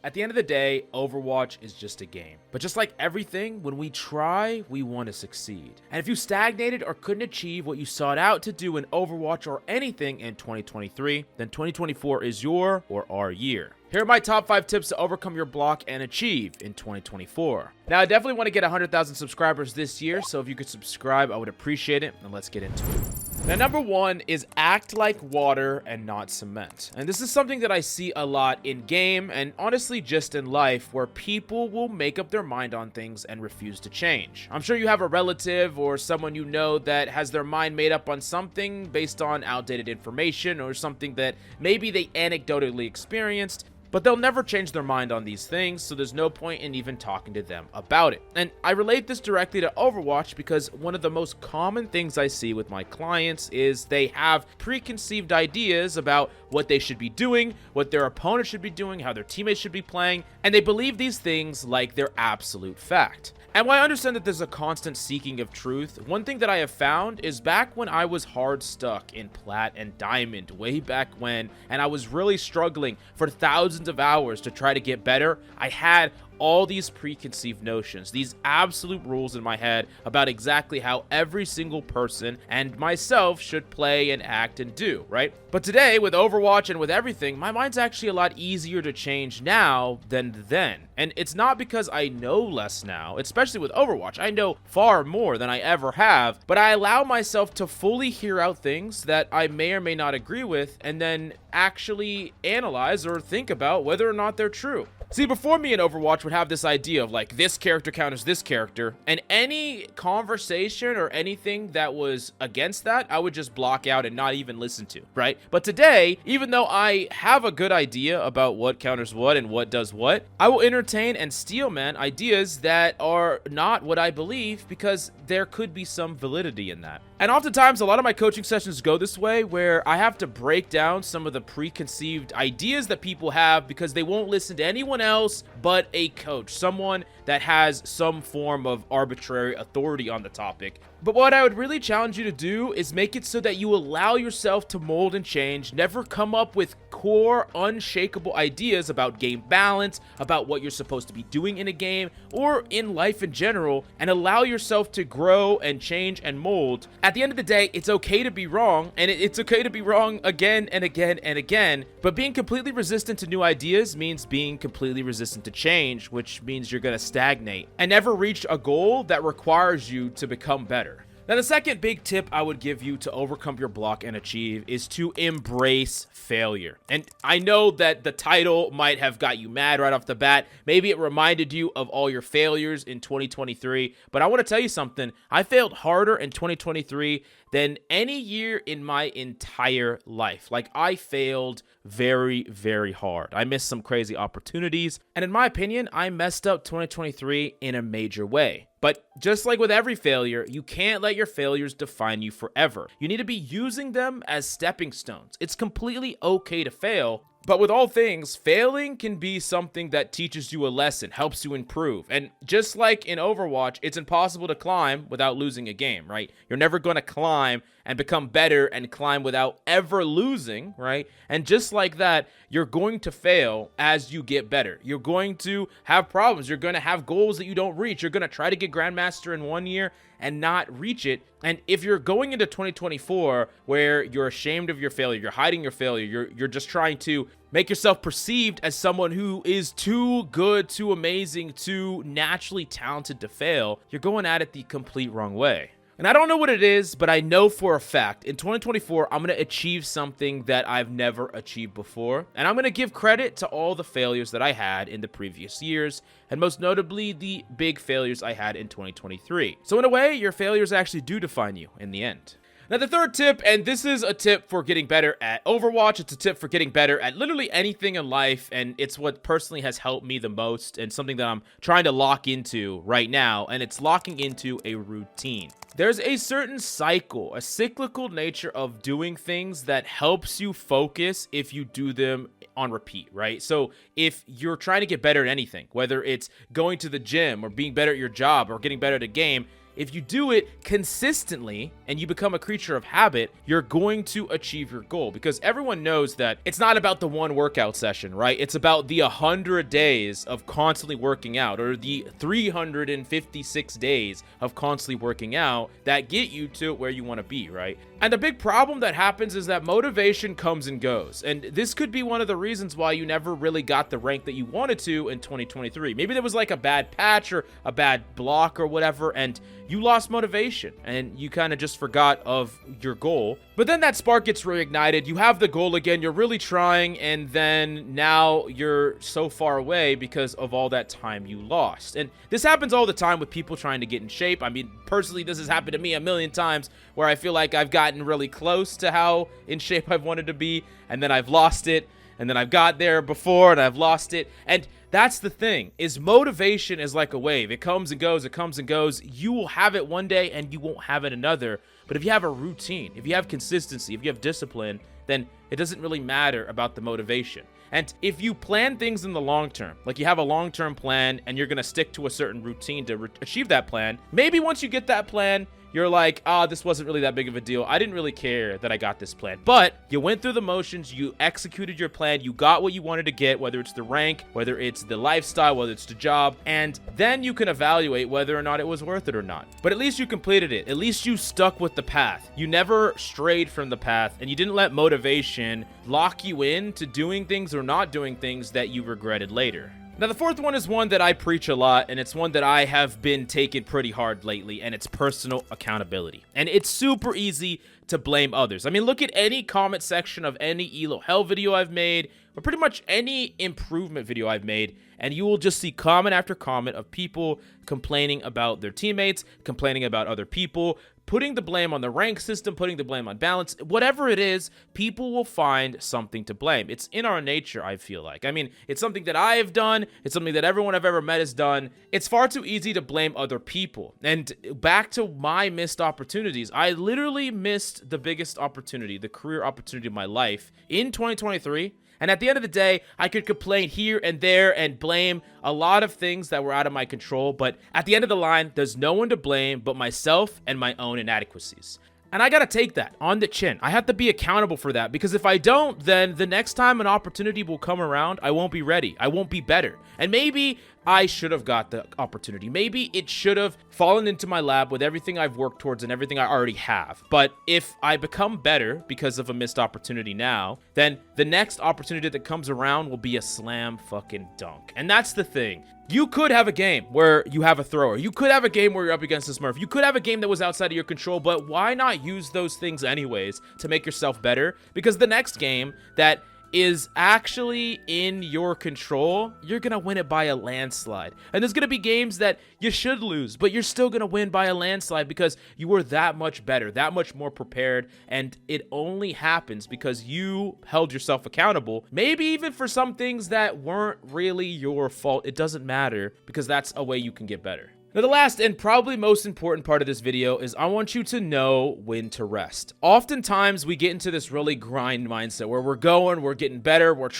At the end of the day, Overwatch is just a game. But just like everything, when we try, we want to succeed. And if you stagnated or couldn't achieve what you sought out to do in Overwatch or anything in 2023, then 2024 is your or our year. Here are my top 5 tips to overcome your block and achieve in 2024. Now, I definitely want to get 100,000 subscribers this year, so if you could subscribe, I would appreciate it, and let's get into it. Now, number 1 is act like water and not cement. And this is something that I see a lot in game and honestly just in life, where people will make up their mind on things and refuse to change. I'm sure you have a relative or someone you know that has their mind made up on something based on outdated information or something that maybe they anecdotally experienced, but they'll never change their mind on these things, so there's no point in even talking to them about it. And I relate this directly to Overwatch because one of the most common things I see with my clients is they have preconceived ideas about what they should be doing, what their opponent should be doing, how their teammates should be playing, and they believe these things like they're absolute fact. And while I understand that there's a constant seeking of truth, one thing that I have found is back when I was hard stuck in Plat and Diamond way back when, and I was really struggling for thousands of hours to try to get better, I had all these preconceived notions, these absolute rules in my head about exactly how every single person and myself should play and act and do, right? But today, with Overwatch and with everything, my mind's actually a lot easier to change now than then. And it's not because I know less now, especially with Overwatch. I know far more than I ever have, but I allow myself to fully hear out things that I may or may not agree with and then actually analyze or think about whether or not they're true. See, before me in Overwatch would have this idea of like, this character counters this character, and any conversation or anything that was against that, I would just block out and not even listen to, right? But today, even though I have a good idea about what counters what and what does what, I will entertain and steal, man, ideas that are not what I believe because there could be some validity in that. And oftentimes, a lot of my coaching sessions go this way, where I have to break down some of the preconceived ideas that people have because they won't listen to anyone else but a coach, someone that has some form of arbitrary authority on the topic. But what I would really challenge you to do is make it so that you allow yourself to mold and change, never come up with core, unshakable ideas about game balance, about what you're supposed to be doing in a game, or in life in general, and allow yourself to grow and change and mold. At the end of the day, it's okay to be wrong, and it's okay to be wrong again and again and again, but being completely resistant to new ideas means being completely resistant to change, which means you're going to stagnate and never reach a goal that requires you to become better. Now, the second big tip I would give you to overcome your block and achieve is to embrace failure. And I know that the title might have got you mad right off the bat. Maybe it reminded you of all your failures in 2023. But I want to tell you something. I failed harder in 2023 than any year in my entire life. Like, I failed very, very hard. I missed some crazy opportunities. And in my opinion, I messed up 2023 in a major way. But just like with every failure, you can't let your failures define you forever. You need to be using them as stepping stones. It's completely okay to fail. But with all things, failing can be something that teaches you a lesson, helps you improve. And just like in Overwatch, it's impossible to climb without losing a game, right? You're never going to climb and become better and climb without ever losing, right? And just like that, you're going to fail as you get better. You're going to have problems. You're going to have goals that you don't reach. You're going to try to get Grandmaster in 1 year and not reach it. And if you're going into 2024 where you're ashamed of your failure, you're hiding your failure, you're just trying to make yourself perceived as someone who is too good, too amazing, too naturally talented to fail, you're going at it the complete wrong way. And I don't know what it is, but I know for a fact in 2024, I'm going to achieve something that I've never achieved before. And I'm going to give credit to all the failures that I had in the previous years, and most notably the big failures I had in 2023. So in a way, your failures actually do define you in the end. Now, the third tip, and this is a tip for getting better at Overwatch, it's a tip for getting better at literally anything in life, and it's what personally has helped me the most, and something that I'm trying to lock into right now, and it's locking into a routine. There's a certain cycle, a cyclical nature of doing things that helps you focus if you do them on repeat, right? So if you're trying to get better at anything, whether it's going to the gym or being better at your job or getting better at a game, if you do it consistently and you become a creature of habit, you're going to achieve your goal, because everyone knows that it's not about the one workout session, right? It's about the 100 days of constantly working out, or the 356 days of constantly working out that get you to where you want to be, right? And the big problem that happens is that motivation comes and goes. And this could be one of the reasons why you never really got the rank that you wanted to in 2023. Maybe there was like a bad patch or a bad block or whatever, and you lost motivation and you kind of just forgot of your goal. But then that spark gets reignited. You have the goal again. You're really trying, and then now you're so far away because of all that time you lost. And this happens all the time with people trying to get in shape. I mean, personally, this has happened to me a million times where I feel like I've gotten really close to how in shape I've wanted to be, and then I've lost it, and then I've got there before and I've lost it. And that's the thing, is motivation is like a wave. It comes and goes, it comes and goes. You will have it one day and you won't have it another. But if you have a routine, if you have consistency, if you have discipline, then it doesn't really matter about the motivation. And if you plan things in the long term, like you have a long-term plan and you're going to stick to a certain routine to achieve that plan, maybe once you get that plan, you're like, this wasn't really that big of a deal. I didn't really care that I got this plan. But you went through the motions, you executed your plan, you got what you wanted to get, whether it's the rank, whether it's the lifestyle, whether it's the job, and then you can evaluate whether or not it was worth it or not. But at least you completed it. At least you stuck with the path. You never strayed from the path, and you didn't let motivation lock you in to doing things or not doing things that you regretted later. Now, the fourth one is one that I preach a lot, and it's one that I have been taking pretty hard lately, and it's personal accountability. And it's super easy to blame others. I mean, look at any comment section of any Elo Hell video I've made, or pretty much any improvement video I've made, and you will just see comment after comment of people complaining about their teammates, complaining about other people, putting the blame on the rank system, putting the blame on balance. Whatever it is, people will find something to blame. It's in our nature, I feel like. I mean, it's something that I have done. It's something that everyone I've ever met has done. It's far too easy to blame other people. And back to my missed opportunities. I literally missed the biggest opportunity, the career opportunity of my life in 2023. And at the end of the day, I could complain here and there and blame a lot of things that were out of my control. But at the end of the line, there's no one to blame but myself and my own inadequacies. And I got to take that on the chin. I have to be accountable for that, because if I don't, then the next time an opportunity will come around, I won't be ready. I won't be better. And maybe I should have got the opportunity. Maybe it should have fallen into my lap with everything I've worked towards and everything I already have. But if I become better because of a missed opportunity now, then the next opportunity that comes around will be a slam fucking dunk. And that's the thing. You could have a game where you have a thrower. You could have a game where you're up against a Smurf. You could have a game that was outside of your control, but why not use those things anyways to make yourself better? Because the next game that is actually in your control, you're gonna win it by a landslide. And there's gonna be games that you should lose, but you're still gonna win by a landslide because you were that much better, that much more prepared, and it only happens because you held yourself accountable, maybe even for some things that weren't really your fault. It doesn't matter, because that's a way you can get better. Now, the last and probably most important part of this video is I want you to know when to rest. Oftentimes, we get into this really grind mindset where we're going, we're getting better, we're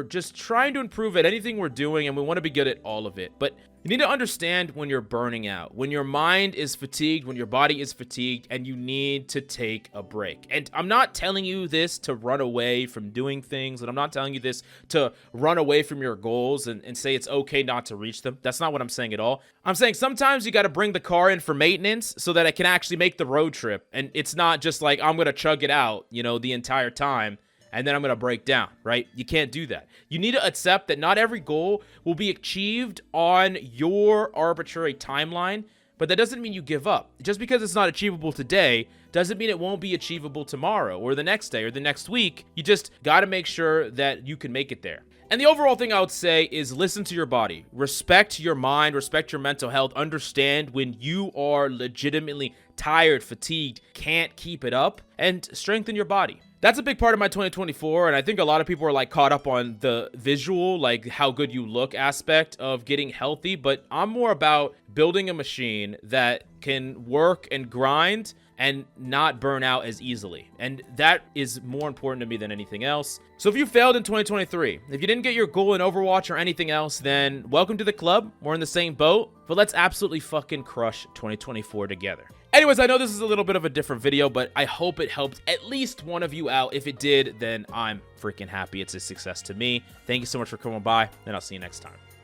just trying to improve at anything we're doing, and we want to be good at all of it. But you need to understand when you're burning out, when your mind is fatigued, when your body is fatigued, and you need to take a break. And I'm not telling you this to run away from doing things, and I'm not telling you this to run away from your goals and say it's okay not to reach them. That's not what I'm saying at all. I'm saying sometimes you got to bring the car in for maintenance so that it can actually make the road trip. And it's not just like, I'm going to chug it out, the entire time, and then I'm going to break down, right? You can't do that. You need to accept that not every goal will be achieved on your arbitrary timeline, but that doesn't mean you give up. Just because it's not achievable today doesn't mean it won't be achievable tomorrow or the next day or the next week. You just got to make sure that you can make it there. And the overall thing I would say is listen to your body. Respect your mind, respect your mental health. Understand when you are legitimately tired, fatigued, can't keep it up, and strengthen your body. That's a big part of my 2024, and I think a lot of people are like caught up on the visual, like how good you look aspect of getting healthy, but I'm more about building a machine that can work and grind and not burn out as easily. And that is more important to me than anything else. So if you failed in 2023, if you didn't get your goal in Overwatch or anything else, then welcome to the club. We're in the same boat, but let's absolutely fucking crush 2024 together. Anyways, I know this is a little bit of a different video, but I hope it helped at least one of you out. If it did, then I'm freaking happy. It's a success to me. Thank you so much for coming by, and I'll see you next time.